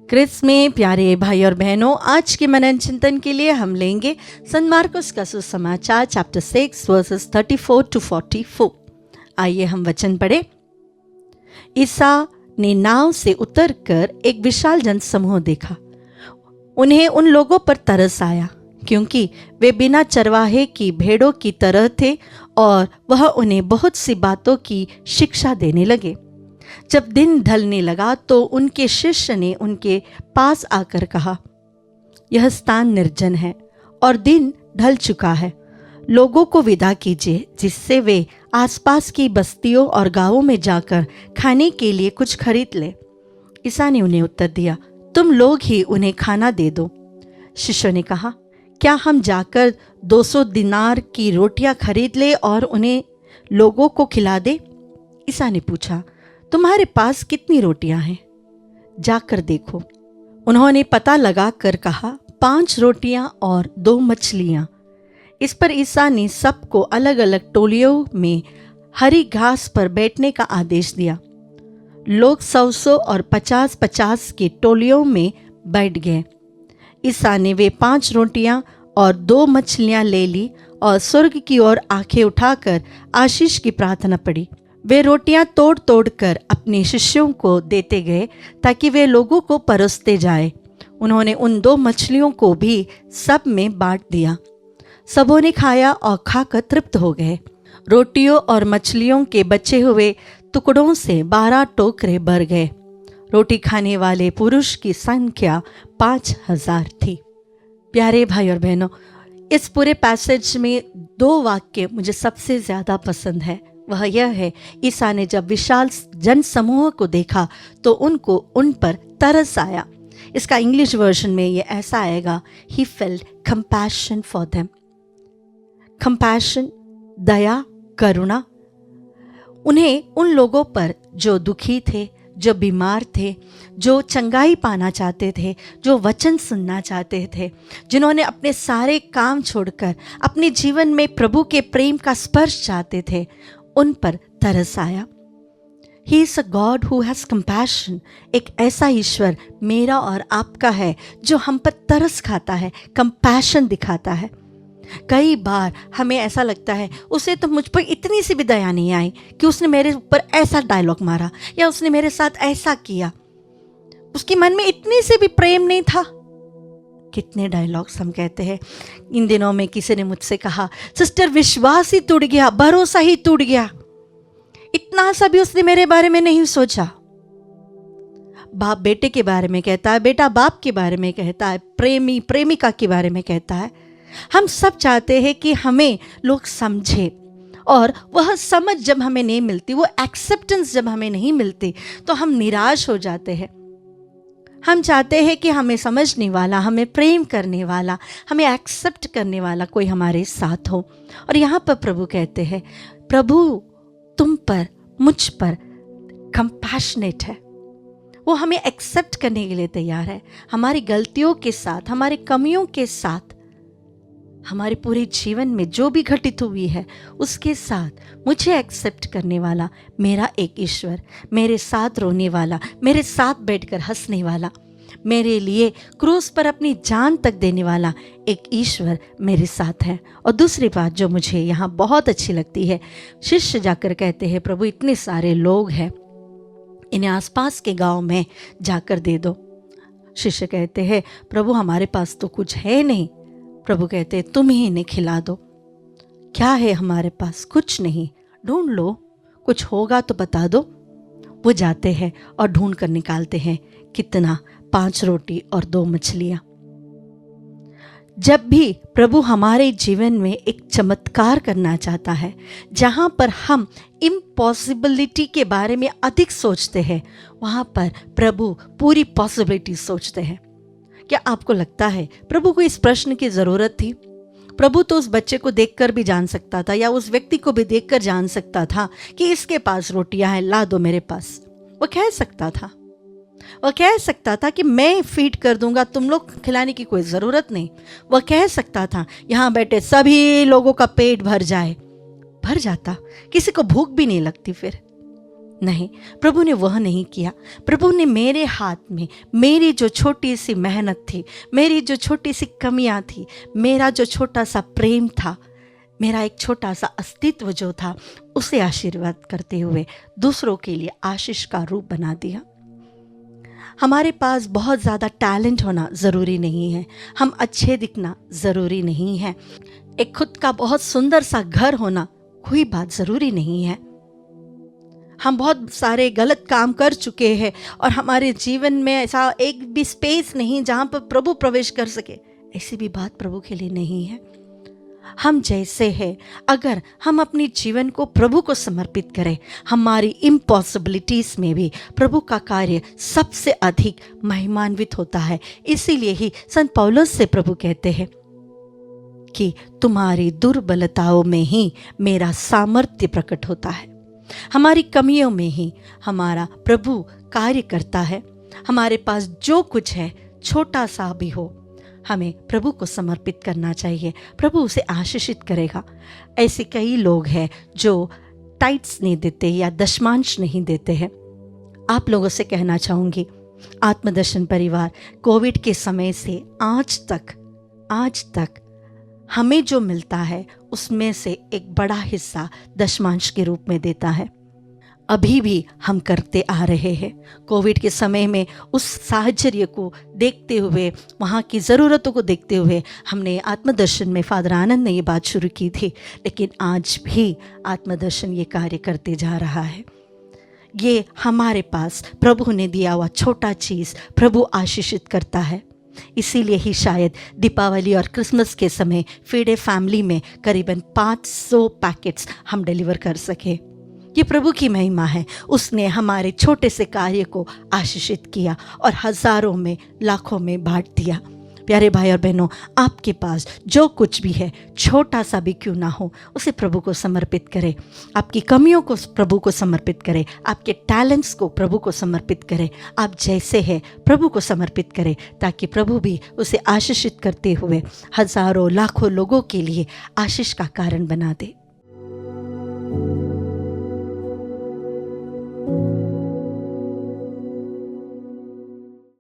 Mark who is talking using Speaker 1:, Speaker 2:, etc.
Speaker 1: Chris में प्यारे भाई और बहनों, आज के मनन चिंतन के लिए हम लेंगे संत मार्कुस का सुसमाचार चैप्टर 6 वर्सेस 34 to 44। आइए हम वचन पढ़े। ईसा ने नाव से उतरकर एक विशाल जनसमूह देखा। उन्हें उन लोगों पर तरस आया, क्योंकि वे बिना चरवाहे की भेड़ों की तरह थे और वह उन्हें बहुत सी बातों की शिक्षा देने लगे। जब दिन ढलने लगा तो उनके शिष्य ने उनके पास आकर कहा, यह स्थान निर्जन है और दिन ढल चुका है। लोगों को विदा कीजिए, जिससे वे आसपास की बस्तियों और गांवों में जाकर खाने के लिए कुछ खरीद ले। ईसा ने उन्हें उत्तर दिया, तुम लोग ही उन्हें खाना दे दो। शिष्यों ने कहा, क्या हम जाकर 200 दिनार की रोटियां खरीद ले और उन्हें लोगों को खिला दे? ईसा ने पूछा, तुम्हारे पास कितनी रोटियां हैं? जाकर देखो। उन्होंने पता लगा कर कहा, 5 रोटियां और 2 मछलियां। इस पर ईसा ने सबको अलग अलग टोलियों में हरी घास पर बैठने का आदेश दिया। लोग 100 और 50 की टोलियों में बैठ गए। ईसा ने वे 5 रोटियां और 2 मछलियां ले ली और स्वर्ग की ओर आंखें उठाकर आशीष की प्रार्थना पड़ी। वे रोटियां तोड़ तोड़ कर अपने शिष्यों को देते गए ताकि वे लोगों को परोसते जाए। उन्होंने उन 2 मछलियों को भी सब में बांट दिया। सबों ने खाया और खाकर तृप्त हो गए। रोटियों और मछलियों के बचे हुए टुकड़ों से 12 टोकरे भर गए। रोटी खाने वाले पुरुष की संख्या 5000 थी। प्यारे भाई और बहनों, इस पूरे पैसेज में 2 वाक्य मुझे सबसे ज़्यादा पसंद है। वह यह है, ईसा ने जब विशाल जन समूह को देखा तो उनको उन पर तरस आया। इसका इंग्लिश वर्जन में ये ऐसा आएगा, he felt compassion for them. Compassion, दया, करुणा। उन्हें उन लोगों पर जो दुखी थे, जो बीमार थे, जो चंगाई पाना चाहते थे, जो वचन सुनना चाहते थे, जिन्होंने अपने सारे काम छोड़कर अपने जीवन में प्रभु के प्रेम का स्पर्श चाहते थे, उन पर तरस आया। He is a God who has compassion। एक ऐसा ईश्वर मेरा और आपका है जो हम पर तरस खाता है, कंपैशन दिखाता है। कई बार हमें ऐसा लगता है, उसे तो मुझ पर इतनी सी भी दया नहीं आई कि उसने मेरे ऊपर ऐसा डायलॉग मारा या उसने मेरे साथ ऐसा किया, उसके मन में इतनी सी भी प्रेम नहीं था। कितने डायलॉग्स हम कहते हैं। इन दिनों में किसी ने मुझसे कहा, सिस्टर विश्वास ही टूट गया, भरोसा ही टूट गया, इतना सा भी उसने मेरे बारे में नहीं सोचा। बाप बेटे के बारे में कहता है, बेटा बाप के बारे में कहता है, प्रेमी प्रेमिका के बारे में कहता है। हम सब चाहते हैं कि हमें लोग समझे, और वह समझ जब हमें नहीं मिलती, वो एक्सेप्टेंस जब हमें नहीं मिलती, तो हम निराश हो जाते हैं। हम चाहते हैं कि हमें समझने वाला, हमें प्रेम करने वाला, हमें एक्सेप्ट करने वाला कोई हमारे साथ हो। और यहाँ पर प्रभु कहते हैं, प्रभु तुम पर, मुझ पर कंपैशनेट है। वो हमें एक्सेप्ट करने के लिए तैयार है, हमारी गलतियों के साथ, हमारी कमियों के साथ, हमारे पूरे जीवन में जो भी घटित हुई है उसके साथ मुझे एक्सेप्ट करने वाला मेरा एक ईश्वर, मेरे साथ रोने वाला, मेरे साथ बैठकर हंसने वाला, मेरे लिए क्रूस पर अपनी जान तक देने वाला एक ईश्वर मेरे साथ है। और दूसरी बात जो मुझे यहाँ बहुत अच्छी लगती है, शिष्य जाकर कहते हैं, प्रभु इतने सारे लोग हैं, इन्हें आसपास के गांव में जाकर दे दो। शिष्य कहते हैं, प्रभु हमारे पास तो कुछ है नहीं। प्रभु कहते हैं, तुम ही इन्हें खिला दो। क्या है हमारे पास? कुछ नहीं, ढूंढ लो, कुछ होगा तो बता दो। वो जाते हैं और ढूंढ कर निकालते हैं, कितना? 5 रोटी और 2 मछलियां। जब भी प्रभु हमारे जीवन में एक चमत्कार करना चाहता है, जहां पर हम इम्पॉसिबिलिटी के बारे में अधिक सोचते हैं, वहां पर प्रभु पूरी पॉसिबिलिटी सोचते हैं। क्या आपको लगता है प्रभु को इस प्रश्न की जरूरत थी? प्रभु तो उस बच्चे को देखकर भी जान सकता था, या उस व्यक्ति को भी देखकर जान सकता था कि इसके पास रोटियां हैं, ला दो मेरे पास। वो कह सकता था, वह कह सकता था कि मैं फीड कर दूंगा, तुम लोग खिलाने की कोई ज़रूरत नहीं। वह कह सकता था, यहाँ बैठे सभी लोगों का पेट भर जाए, भर जाता, किसी को भूख भी नहीं लगती। फिर नहीं, प्रभु ने वह नहीं किया। प्रभु ने मेरे हाथ में मेरी जो छोटी सी मेहनत थी, मेरी जो छोटी सी कमियां थी, मेरा जो छोटा सा प्रेम था, मेरा एक छोटा सा अस्तित्व जो था, उसे आशीर्वाद करते हुए दूसरों के लिए आशीष का रूप बना दिया। हमारे पास बहुत ज़्यादा टैलेंट होना ज़रूरी नहीं है, हम अच्छे दिखना ज़रूरी नहीं है, एक खुद का बहुत सुंदर सा घर होना कोई बात ज़रूरी नहीं है। हम बहुत सारे गलत काम कर चुके हैं और हमारे जीवन में ऐसा एक भी स्पेस नहीं जहाँ पर प्रभु प्रवेश कर सके, ऐसी भी बात प्रभु के लिए नहीं है। हम जैसे हैं, अगर हम अपनी जीवन को प्रभु को समर्पित करें, हमारी इम्पॉसिबिलिटीज में भी प्रभु का कार्य सबसे अधिक महिमान्वित होता है। इसीलिए ही संत पौलुस से प्रभु कहते हैं कि तुम्हारी दुर्बलताओं में ही मेरा सामर्थ्य प्रकट होता है। हमारी कमियों में ही हमारा प्रभु कार्य करता है। हमारे पास जो कुछ है, छोटा सा भी हो, हमें प्रभु को समर्पित करना चाहिए, प्रभु उसे आशीषित करेगा। ऐसे कई लोग हैं जो टाइट्स नहीं देते या दशमांश नहीं देते हैं। आप लोगों से कहना चाहूँगी, आत्मदर्शन परिवार कोविड के समय से आज तक हमें जो मिलता है उसमें से एक बड़ा हिस्सा दशमांश के रूप में देता है। अभी भी हम करते आ रहे हैं। कोविड के समय में उस साहचर्य को देखते हुए, वहाँ की ज़रूरतों को देखते हुए हमने आत्मदर्शन में फादर आनंद ने ये बात शुरू की थी, लेकिन आज भी आत्मदर्शन ये कार्य करते जा रहा है। ये हमारे पास प्रभु ने दिया हुआ छोटा चीज़ प्रभु आशीषित करता है। इसीलिए ही शायद दीपावली और क्रिसमस के समय फीडे फैमिली में करीबन 500 पैकेट्स हम डिलीवर कर सके। ये प्रभु की महिमा है। उसने हमारे छोटे से कार्य को आशीषित किया और हजारों में, लाखों में बांट दिया। प्यारे भाई और बहनों, आपके पास जो कुछ भी है, छोटा सा भी क्यों ना हो, उसे प्रभु को समर्पित करें। आपकी कमियों को प्रभु को समर्पित करें, आपके टैलेंट्स को प्रभु को समर्पित करें, आप जैसे हैं प्रभु को समर्पित करें, ताकि प्रभु भी उसे आशीषित करते हुए हजारों लाखों लोगों के लिए आशीष का कारण बना दे।